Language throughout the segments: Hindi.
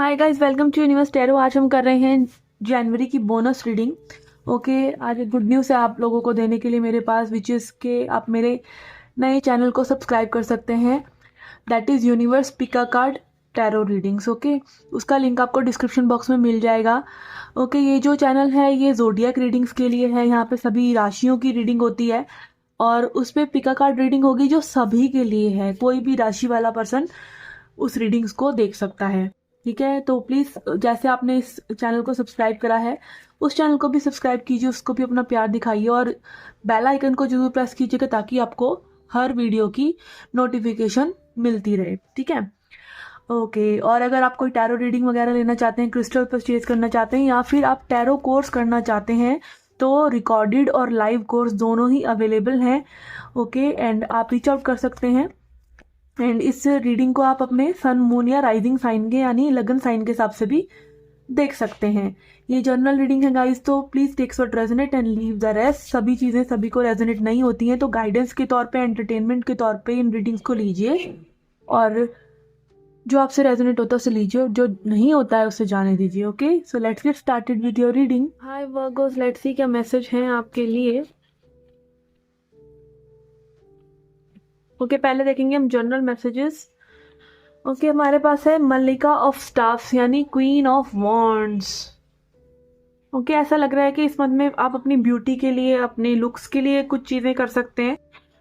Hi guys, welcome to universe tarot. आज हम कर रहे हैं जनवरी की बोनस रीडिंग। ओके, आज एक गुड न्यूज़ है आप लोगों को देने के लिए मेरे पास, विच इज़ के आप मेरे नए चैनल को सब्सक्राइब कर सकते हैं। That is universe Pika card tarot readings. Okay, उसका लिंक आपको डिस्क्रिप्शन बॉक्स में मिल जाएगा। ओके, ये जो चैनल है ये जोडियक रीडिंग्स के लिए है। यहाँ पे सभी राशियों की रीडिंग होती है और उस पर पिका कार्ड रीडिंग होगी जो सभी के लिए है। कोई भी राशि वाला पर्सन उस रीडिंग्स को देख सकता है। ठीक है, तो प्लीज़ जैसे आपने इस चैनल को सब्सक्राइब करा है उस चैनल को भी सब्सक्राइब कीजिए, उसको भी अपना प्यार दिखाइए और बेल आइकन को जरूर प्रेस कीजिएगा ताकि आपको हर वीडियो की नोटिफिकेशन मिलती रहे। ठीक है, ओके। और अगर आप कोई टैरो रीडिंग वगैरह लेना चाहते हैं, क्रिस्टल परचेज करना चाहते हैं या फिर आप टैरो कोर्स करना चाहते हैं तो रिकॉर्डेड और लाइव कोर्स दोनों ही अवेलेबल हैं। ओके, एंड आप रीच आउट कर सकते हैं। एंड इस रीडिंग को आप अपने सन, मून या राइजिंग साइन के यानी लगन साइन के हिसाब से भी देख सकते हैं। ये जर्नल रीडिंग है गाइस, तो please takes what resonate and leave the rest. सभी चीजें सभी को रेजोनेट नहीं होती हैं, तो गाइडेंस के तौर पे, एंटरटेनमेंट के तौर पे इन रीडिंग्स को लीजिए और जो आपसे रेजोनेट होता है उसे लीजिए और जो नहीं होता है उसे जाने दीजिए। Okay, so let's get started with your reading. Hi Virgo's, let's see क्या मैसेज है आपके लिए। ओके, पहले देखेंगे हम जनरल मैसेजेस। ओके, हमारे पास है मल्लिका ऑफ स्टाफ्स यानी क्वीन ऑफ वॉन्ड्स। ओके, ऐसा लग रहा है कि इस मंथ में आप अपनी ब्यूटी के लिए, अपने लुक्स के लिए कुछ चीज़ें कर सकते हैं।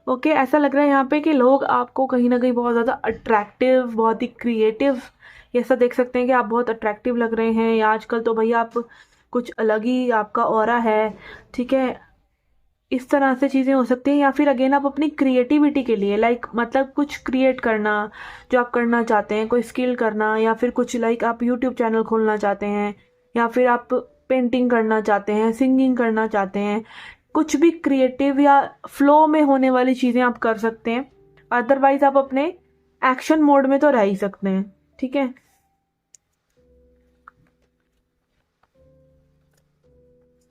ओके, ऐसा लग रहा है यहाँ पे कि लोग आपको कहीं ना कहीं बहुत ज़्यादा अट्रैक्टिव, बहुत ही क्रिएटिव, ऐसा देख सकते हैं कि आप बहुत अट्रैक्टिव लग रहे हैं। या आजकल तो भैया आप कुछ अलग ही आपका ऑरा है। ठीक है, इस तरह से चीज़ें हो सकती हैं। या फिर अगेन आप अपनी क्रिएटिविटी के लिए मतलब कुछ क्रिएट करना जो आप करना चाहते हैं, कोई स्किल करना, या फिर कुछ आप यूट्यूब चैनल खोलना चाहते हैं, या फिर आप पेंटिंग करना चाहते हैं, सिंगिंग करना चाहते हैं, कुछ भी क्रिएटिव या फ्लो में होने वाली चीज़ें आप कर सकते हैं। अदरवाइज आप अपने एक्शन मोड में तो रह ही सकते हैं। ठीक है,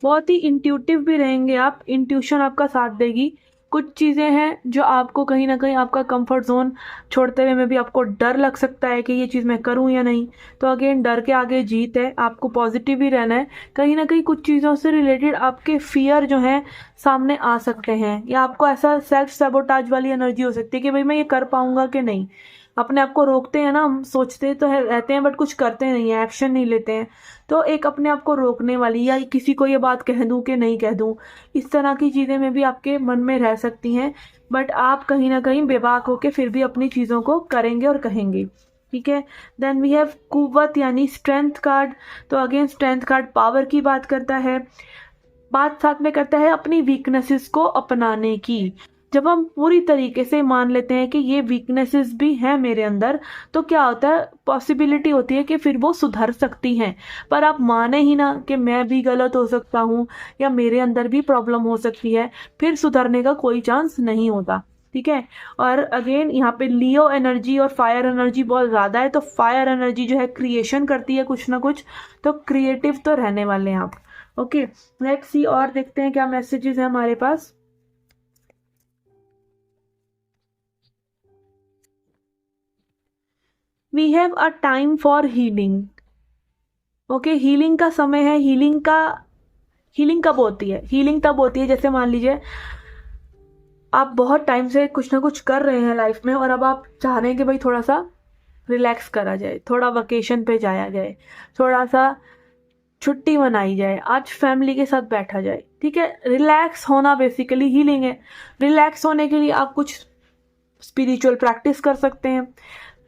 बहुत ही इंट्यूटिव भी रहेंगे आप, इंट्यूशन आपका साथ देगी। कुछ चीज़ें हैं जो आपको कहीं ना कहीं आपका कंफर्ट जोन छोड़ते हुए में भी आपको डर लग सकता है कि ये चीज़ मैं करूं या नहीं। तो अगेन डर के आगे जीत है, आपको पॉजिटिव ही रहना है। कहीं ना कहीं कुछ चीज़ों से रिलेटेड आपके फियर जो हैं सामने आ सकते हैं, या आपको ऐसा सेल्फ सेबोटाज वाली एनर्जी हो सकती है कि भाई मैं ये कर पाऊंगा कि नहीं। अपने आप को रोकते हैं ना, हम सोचते तो रहते हैं बट कुछ करते नहीं है, एक्शन नहीं लेते हैं। तो एक अपने आप को रोकने वाली, या किसी को ये बात कह दूं कि नहीं कह दूं, इस तरह की चीज़ें में भी आपके मन में रह सकती हैं। बट आप कहीं ना कहीं बेबाक होके फिर भी अपनी चीज़ों को करेंगे और कहेंगे। ठीक है, देन वी हैव कुव्वत यानी स्ट्रेंथ कार्ड। तो अगेन स्ट्रेंथ कार्ड पावर की बात करता है, बात साथ में करता है अपनी वीकनेसेस को अपनाने की। जब हम पूरी तरीके से मान लेते हैं कि ये वीकनेसेस भी हैं मेरे अंदर, तो क्या होता है, पॉसिबिलिटी होती है कि फिर वो सुधर सकती हैं। पर आप माने ही ना कि मैं भी गलत हो सकता हूँ या मेरे अंदर भी प्रॉब्लम हो सकती है, फिर सुधरने का कोई चांस नहीं होता। ठीक है, और अगेन यहाँ पे लियो एनर्जी और फायर एनर्जी बहुत ज़्यादा है। तो फायर एनर्जी जो है क्रिएशन करती है कुछ ना कुछ, तो क्रिएटिव तो रहने वाले हैं आप। ओके, लेट्स सी और देखते हैं क्या मैसेजेस है हमारे पास। We have a time for healing. Okay, healing का समय है। हीलिंग कब होती है? हीलिंग तब होती है जैसे मान लीजिए आप बहुत टाइम से कुछ ना कुछ कर रहे हैं लाइफ में और अब आप चाह रहे हैं कि भाई थोड़ा सा रिलैक्स करा जाए, थोड़ा वेकेशन पे जाया जाए, थोड़ा सा छुट्टी मनाई जाए, आज फैमिली के साथ बैठा जाए। ठीक है, रिलैक्स होना बेसिकली हीलिंग है। रिलैक्स होने के लिए आप कुछ स्पिरिचुअल प्रैक्टिस कर सकते हैं,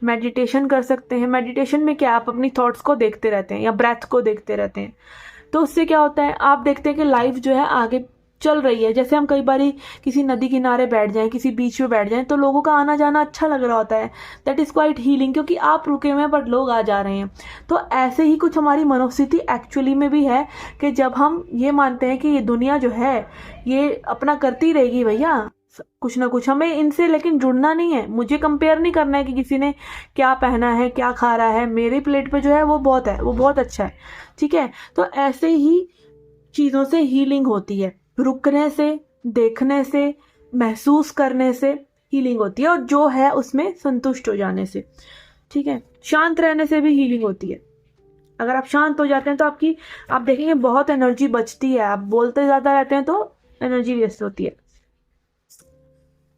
मेडिटेशन कर सकते हैं। मेडिटेशन में क्या, आप अपनी थॉट्स को देखते रहते हैं या ब्रेथ को देखते रहते हैं। तो उससे क्या होता है, आप देखते हैं कि लाइफ जो है आगे चल रही है। जैसे हम कई बारी किसी नदी किनारे बैठ जाएं, किसी बीच पे बैठ जाएं, तो लोगों का आना जाना अच्छा लग रहा होता है। दैट इज़ क्वाइट हीलिंग, क्योंकि आप रुके हुए हैं बट लोग आ जा रहे हैं। तो ऐसे ही कुछ हमारी मनोस्थिति एक्चुअली में भी है कि जब हम ये मानते हैं कि ये दुनिया जो है ये अपना करती रहेगी भैया, कुछ ना कुछ हमें इनसे लेकिन जुड़ना नहीं है। मुझे कंपेयर नहीं करना है कि किसी ने क्या पहना है, क्या खा रहा है। मेरी प्लेट पे जो है वो बहुत है, वो बहुत अच्छा है। ठीक है, तो ऐसे ही चीज़ों से हीलिंग होती है। रुकने से, देखने से, महसूस करने से हीलिंग होती है, और जो है उसमें संतुष्ट हो जाने से। ठीक है, शांत रहने से भी हीलिंग होती है। अगर आप शांत हो जाते हैं तो आप देखेंगे बहुत एनर्जी बचती है। आप बोलते ज़्यादा रहते हैं तो एनर्जी वेस्ट होती है।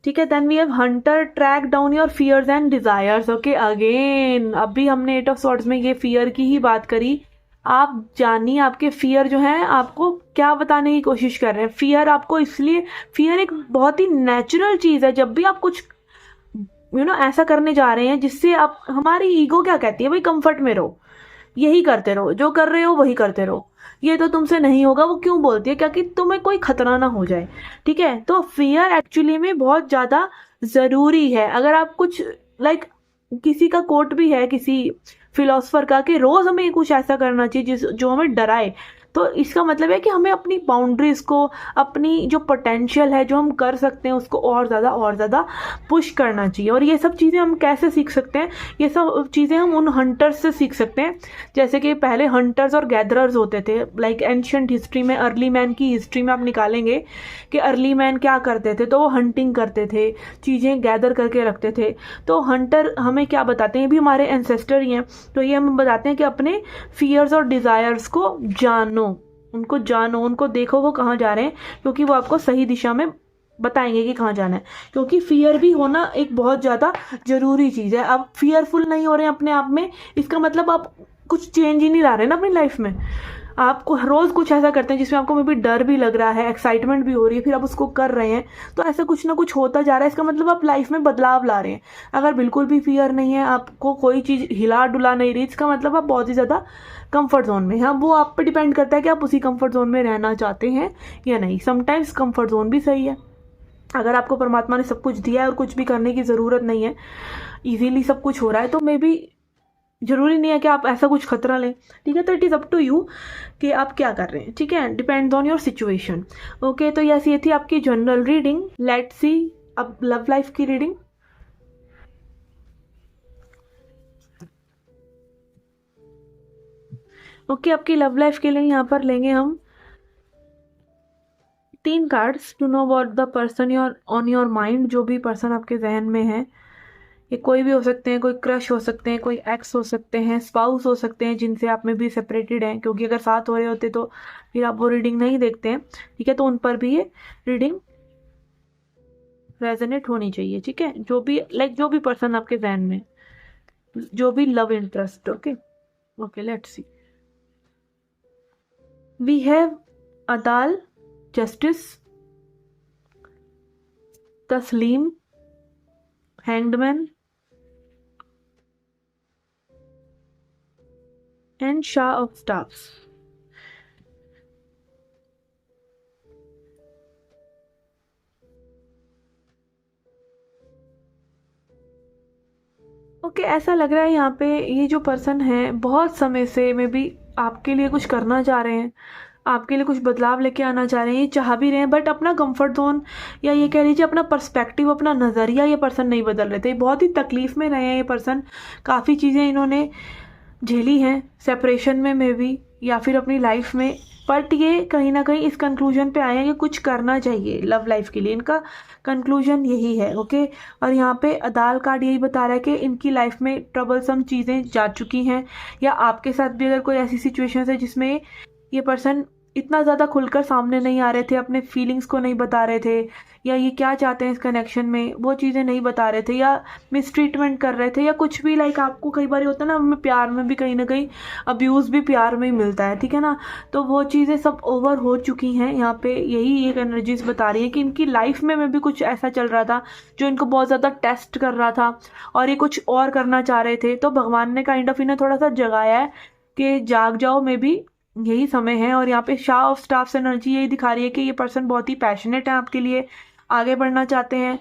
ठीक है, then we have hunter track down your fears and desires. Okay, again अभी हमने 8 ऑफ सॉर्ड्स में ये फियर की ही बात करी। आप जानिए आपके फियर जो हैं आपको क्या बताने की कोशिश कर रहे हैं। फियर आपको इसलिए, फियर एक बहुत ही नेचुरल चीज़ है। जब भी आप कुछ ऐसा करने जा रहे हैं जिससे आप, हमारी ईगो क्या कहती है, भाई कंफर्ट में रहो, यही करते रहो, जो कर रहे हो वही करते रहो, ये तो तुमसे नहीं होगा। वो क्यों बोलती है? क्या कि तुम्हें कोई खतरा ना हो जाए। ठीक है, तो फियर एक्चुअली में बहुत ज़्यादा ज़रूरी है। अगर आप कुछ किसी का कोट भी है किसी फिलोसफर का कि रोज़ हमें कुछ ऐसा करना चाहिए जो हमें डराए, तो इसका मतलब है कि हमें अपनी बाउंड्रीज को, अपनी जो पोटेंशियल है जो हम कर सकते हैं उसको और ज़्यादा पुश करना चाहिए। और ये सब चीज़ें हम कैसे सीख सकते हैं? ये सब चीज़ें हम उन हंटर्स से सीख सकते हैं। जैसे कि पहले हंटर्स और गैदरर्स होते थे। एंशियंट हिस्ट्री में, अर्ली मैन की हिस्ट्री में आप निकालेंगे कि अर्ली मैन क्या करते थे, तो वो हंटिंग करते थे, चीज़ें गैदर करके रखते थे। तो हंटर हमें क्या बताते हैं? भी हमारे एंसेस्टर ही हैं। तो ये हमें बताते हैं कि अपने फियर्स और डिज़ायर्स को जानो, उनको देखो वो कहाँ जा रहे हैं, क्योंकि वो आपको सही दिशा में बताएंगे कि कहाँ जाना है। क्योंकि फियर भी होना एक बहुत ज़्यादा ज़रूरी चीज़ है। आप फियरफुल नहीं हो रहे हैं अपने आप में, इसका मतलब आप कुछ चेंज ही नहीं ला रहे ना अपनी लाइफ में। आपको रोज़ कुछ ऐसा करते हैं जिसमें आपको मे बी डर भी लग रहा है, एक्साइटमेंट भी हो रही है, फिर आप उसको कर रहे हैं, तो ऐसा कुछ ना कुछ होता जा रहा है। इसका मतलब आप लाइफ में बदलाव ला रहे हैं। अगर बिल्कुल भी फियर नहीं है, आपको कोई चीज़ हिला डुला नहीं रही, इसका मतलब आप बहुत ही ज़्यादा कंफर्ट जोन में। हाँ, वो आप पे डिपेंड करता है कि आप उसी कंफर्ट जोन में रहना चाहते हैं या नहीं। समटाइम्स कंफर्ट जोन भी सही है। अगर आपको परमात्मा ने सब कुछ दिया है और कुछ भी करने की ज़रूरत नहीं है, इजीली सब कुछ हो रहा है, तो मे बी जरूरी नहीं है कि आप ऐसा कुछ खतरा लें। ठीक है, तो it is up to you कि आप क्या कर रहे हैं। ठीक है, depends on your situation. Okay, तो यस, ये थी आपकी जनरल रीडिंग। लेट्स सी अब लव लाइफ की रीडिंग। ओके, आपकी लव लाइफ के लिए यहाँ पर लेंगे हम 3 cards to know about the person your on your mind. जो भी पर्सन आपके जहन में है, ये कोई भी हो सकते हैं, कोई क्रश हो सकते हैं, कोई एक्स हो सकते हैं, स्पाउस हो सकते हैं जिनसे आप में भी सेपरेटेड हैं, क्योंकि अगर साथ हो रहे होते तो फिर आप वो रीडिंग नहीं देखते हैं। ठीक है, तो उन पर भी ये रीडिंग रेजोनेट होनी चाहिए। ठीक है, जो भी पर्सन आपके जहन में, जो भी love interest. Okay okay, let's see. We have अदाल, जस्टिस, तस्लीम, हैंग्ड मैन एंड शाह ऑफ स्टाफ्स। ओके, ऐसा लग रहा है यहाँ पे ये जो पर्सन है बहुत समय से मे बी आपके लिए कुछ करना चाह रहे हैं, आपके लिए कुछ बदलाव लेके आना चाह रहे हैं, ये चाह भी रहे हैं, बट अपना कंफर्ट जोन या ये कह लीजिए अपना पर्सपेक्टिव, अपना नज़रिया ये पर्सन नहीं बदल रहे थे। बहुत ही तकलीफ़ में रहे हैं ये पर्सन। काफ़ी चीज़ें इन्होंने झेली हैं सेपरेशन में मे बी, या फिर अपनी लाइफ में, बट ये कहीं ना कहीं इस कंक्लूजन पे आए हैं कि कुछ करना चाहिए लव लाइफ के लिए। इनका कंक्लूजन यही है। ओके, और यहाँ पे अदाल कार्ड यही बता रहा है कि इनकी लाइफ में ट्रबलसम चीज़ें जा चुकी हैं, या आपके साथ भी अगर कोई ऐसी सिचुएशन है जिसमें ये पर्सन इतना ज़्यादा खुलकर सामने नहीं आ रहे थे, अपने फीलिंग्स को नहीं बता रहे थे, या ये क्या चाहते हैं इस कनेक्शन में वो चीज़ें नहीं बता रहे थे, या मिसट्रीटमेंट कर रहे थे, या कुछ भी, आपको कई बार होता है ना, हमें प्यार में भी कहीं ना कहीं अब्यूज़ भी प्यार में ही मिलता है। ठीक है ना, तो वो चीज़ें सब ओवर हो चुकी हैं। यहाँ पे यही एक एनर्जीज बता रही है कि इनकी लाइफ में भी कुछ ऐसा चल रहा था जो इनको बहुत ज़्यादा टेस्ट कर रहा था, और ये कुछ और करना चाह रहे थे। तो भगवान ने काइंड ऑफ इन्हें थोड़ा सा जगाया है कि जाग जाओ, मे बी यही समय है। और यहाँ पे शाह ऑफ स्टाफ्स एनर्जी यही दिखा रही है कि ये पर्सन बहुत ही पैशनेट है आपके लिए, आगे बढ़ना चाहते हैं,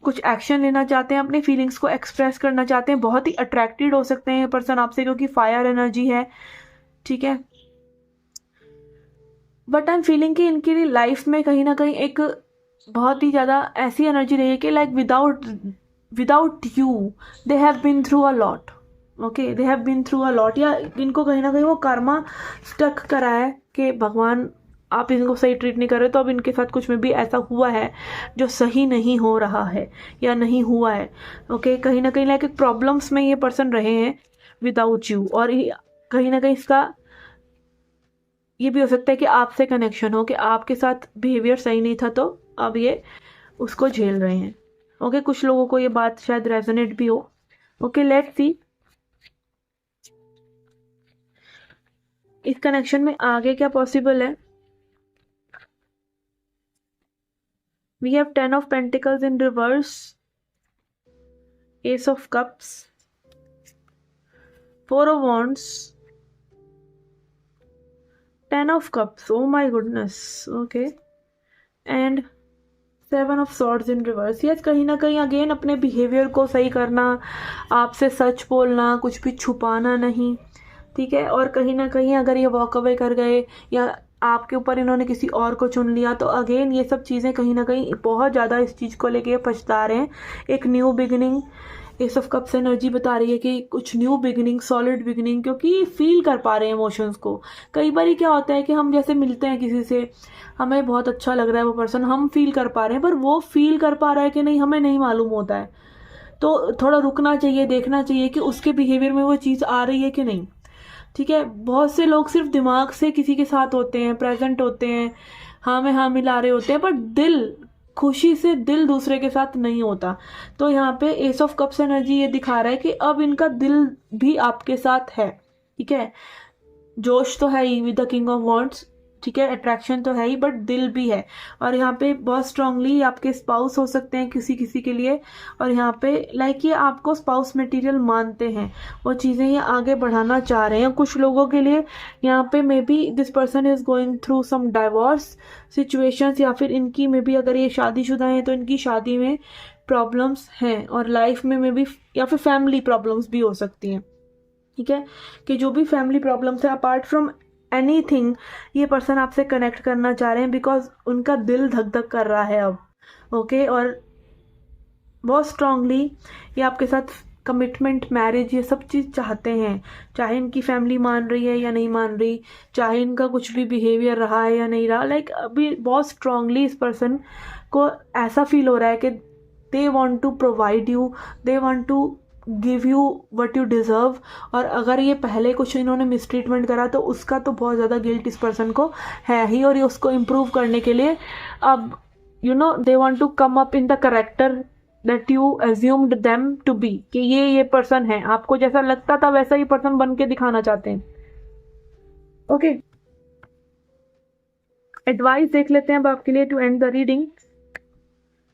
कुछ एक्शन लेना चाहते हैं, अपनी फीलिंग्स को एक्सप्रेस करना चाहते हैं, बहुत ही अट्रैक्टेड हो सकते हैं ये पर्सन आपसे, क्योंकि फायर एनर्जी है। ठीक है, बट आई एम फीलिंग कि इनकी लाइफ में कहीं ना कहीं एक बहुत ही ज़्यादा ऐसी एनर्जी रही है कि without you they have been through a lot. Okay, they have been through a lot, या इनको कहीं ना कहीं वो कर्मा स्टक करा है कि भगवान आप इनको सही ट्रीट नहीं कर रहे, तो अब इनके साथ कुछ में भी ऐसा हुआ है जो सही नहीं हो रहा है या नहीं हुआ है। ओके, कहीं ना कहीं एक प्रॉब्लम्स में ये पर्सन रहे हैं विदाउट यू, और कहीं ना कहीं इसका ये भी हो सकता है कि आपसे कनेक्शन हो, कि आपके साथ बिहेवियर सही नहीं था तो अब ये उसको झेल रहे हैं। ओके, कुछ लोगों को ये बात शायद रेजोनेट भी हो। ओके, लेट्स सी इस कनेक्शन में आगे क्या पॉसिबल है। We have 10 of pentacles in reverse, ace of cups, 4 of wands, 10 of cups, oh my goodness, okay, and 7 of swords in reverse। Yes, कहीं ना कहीं अगेन अपने बिहेवियर को सही करना, आपसे सच बोलना, कुछ भी छुपाना नहीं, ठीक है। और कहीं ना कहीं अगर ये वॉक अवे कर गए या आपके ऊपर इन्होंने किसी और को चुन लिया तो अगेन ये सब चीज़ें कहीं ना कहीं बहुत ज़्यादा इस चीज़ को लेके पछता रहे हैं। एक new beginning, S of cups energy बता रही है कि कुछ न्यू बिगिनिंग, सॉलिड बिगिनिंग, क्योंकि फील कर पा रहे हैं इमोशंस को। कई बार क्या होता है कि हम जैसे मिलते हैं किसी से, हमें बहुत अच्छा लग रहा है वो पर्सन, हम फील कर पा रहे हैं, पर वो फील कर पा रहा है कि नहीं हमें नहीं मालूम होता है। तो थोड़ा रुकना चाहिए, देखना चाहिए कि उसके बिहेवियर में वो चीज़ आ रही है कि नहीं, ठीक है। बहुत से लोग सिर्फ दिमाग से किसी के साथ होते हैं, प्रेजेंट होते हैं, हाँ में हाँ मिला रहे होते हैं, पर दिल, खुशी से दिल दूसरे के साथ नहीं होता। तो यहाँ पे एस ऑफ कप्स एनर्जी ये दिखा रहा है कि अब इनका दिल भी आपके साथ है, ठीक है। जोश तो है ही with the king of wands, ठीक है, अट्रैक्शन तो है ही, बट दिल भी है। और यहाँ पे बहुत स्ट्रांगली आपके स्पाउस हो सकते हैं किसी किसी के लिए, और यहाँ पे लाइक ये आपको स्पाउस मटेरियल मानते हैं, वो चीज़ें ये आगे बढ़ाना चाह रहे हैं। कुछ लोगों के लिए यहाँ पे maybe this person is going through some divorce situations, या फिर इनकी मे बी अगर ये शादीशुदा हैं तो इनकी शादी में प्रॉब्लम्स हैं, और लाइफ में मे बी या फिर फैमिली प्रॉब्लम्स भी हो सकती हैं, ठीक है। कि जो भी फैमिली प्रॉब्लम्स है, अपार्ट फ्रॉम एनीथिंग, ये पर्सन आपसे कनेक्ट करना चाह रहे हैं बिकॉज उनका दिल धक धक कर रहा है अब, ओके। और बहुत स्ट्रांगली ये आपके साथ कमिटमेंट, मैरिज, ये सब चीज़ चाहते हैं, चाहे इनकी फैमिली मान रही है या नहीं मान रही, चाहे इनका कुछ भी बिहेवियर रहा है या नहीं रहा, लाइक अभी बहुत स्ट्रांगली इस पर्सन को ऐसा फील हो रहा है कि they want to provide you, they want to give you what you deserve. और अगर ये पहले कुछ इन्होंने मिसट्रीटमेंट करा तो उसका तो बहुत ज़्यादा गिल्ट इस पर्सन को है ही, और ये उसको इम्प्रूव करने के लिए अब you know they want to come up in the character that you assumed them to be, कि ये पर्सन है, आपको जैसा लगता था वैसा ही पर्सन बन के दिखाना चाहते हैं, ओके। एडवाइस देख लेते हैं अब आपके लिए to end the reading.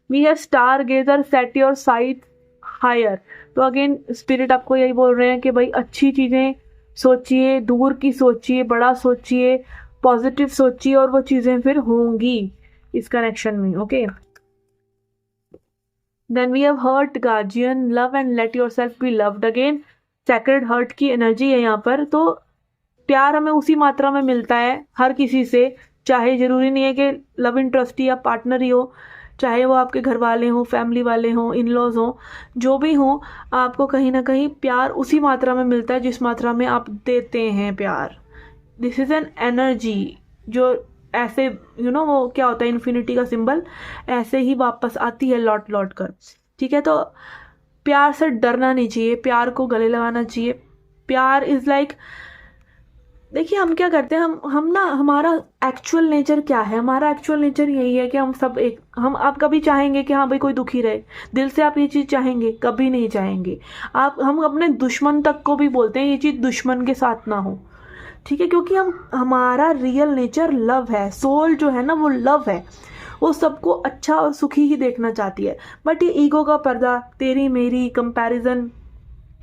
We have star gazer, set your sight higher. तो अगेन स्पिरिट आपको यही बोल रहे हैं कि भाई अच्छी चीज़ें सोचिए, दूर की सोचिए, बड़ा सोचिए, पॉजिटिव सोचिए, और वो चीज़ें फिर होंगी इस कनेक्शन में, okay. Then we have heart guardian, love and let yourself be loved. Again sacred heart की एनर्जी है यहाँ पर। तो प्यार हमें उसी मात्रा में मिलता है हर किसी से, चाहे ज़रूरी नहीं है कि लव इंटरेस्ट या पार्टनर ही हो, चाहे वो आपके घर वाले हों, फैमिली वाले हों, इन लॉज हों, जो भी हों, आपको कहीं ना कहीं प्यार उसी मात्रा में मिलता है जिस मात्रा में आप देते हैं प्यार। दिस इज़ एन एनर्जी जो ऐसे वो क्या होता है, इन्फिनिटी का सिंबल, ऐसे ही वापस आती है लौट लौट कर, ठीक है। तो प्यार से डरना नहीं चाहिए, प्यार को गले लगाना चाहिए। प्यार इज़ लाइक, देखिए हम क्या करते हैं, हम ना, हमारा एक्चुअल नेचर क्या है, हमारा एक्चुअल नेचर यही है कि हम सब एक, हम आप कभी चाहेंगे कि हाँ भाई कोई दुखी रहे, दिल से आप ये चीज़ चाहेंगे? कभी नहीं चाहेंगे हम अपने दुश्मन तक को भी बोलते हैं ये चीज़ दुश्मन के साथ ना हो, ठीक है, क्योंकि हमारा रियल नेचर लव है, सोल जो है ना वो लव है, वो सबको अच्छा और सुखी ही देखना चाहती है। बट ये ईगो का पर्दा, तेरी मेरी कंपैरिजन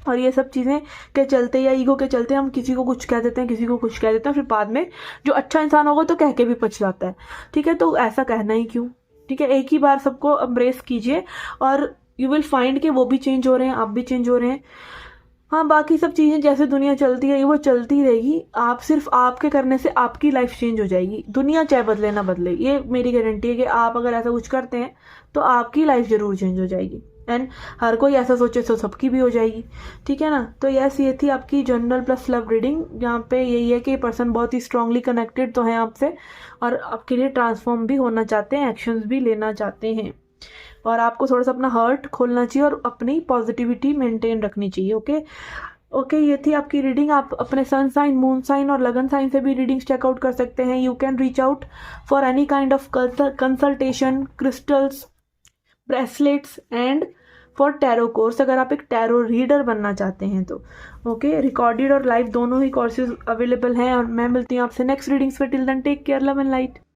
और ये सब चीज़ें के चलते या ईगो के चलते हम किसी को कुछ कह देते हैं, किसी को कुछ कह देते हैं, फिर बाद में जो अच्छा इंसान होगा तो कह के भी पछताता है, ठीक है। तो ऐसा कहना ही क्यों, ठीक है। एक ही बार सबको एम्ब्रेस कीजिए और यू विल फाइंड कि वो भी चेंज हो रहे हैं, आप भी चेंज हो रहे हैं। हाँ, बाकी सब चीज़ें जैसे दुनिया चलती है वो चलती रहेगी, आप सिर्फ आपके करने से आपकी लाइफ चेंज हो जाएगी, दुनिया चाहे बदले ना बदले, ये मेरी गारंटी है कि आप अगर ऐसा कुछ करते हैं तो आपकी लाइफ ज़रूर चेंज हो जाएगी। एंड हर कोई ऐसा सोचे तो सबकी भी हो जाएगी, ठीक है ना। तो यस, ये थी आपकी जनरल प्लस लव रीडिंग, जहाँ पे यही है कि ये पर्सन बहुत ही स्ट्रांगली कनेक्टेड तो है आपसे और आपके लिए ट्रांसफॉर्म भी होना चाहते हैं, एक्शंस भी लेना चाहते हैं, और आपको थोड़ा सा अपना हार्ट खोलना चाहिए और अपनी पॉजिटिविटी मेंटेन रखनी चाहिए, ओके। ओके, ये थी आपकी रीडिंग। आप अपने सन साइन, मून साइन और लगन साइन से भी रीडिंग्स चेकआउट कर सकते हैं। You can reach out for any kind of consultation, crystals, bracelets and for tarot course, अगर आप एक टैरो रीडर बनना चाहते हैं तो। ओके, रिकॉर्डेड और लाइव दोनों ही कोर्सेज अवेलेबल हैं। और मैं मिलती हूँ आपसे नेक्स्ट रीडिंग्स पे। Till then take care, love and light.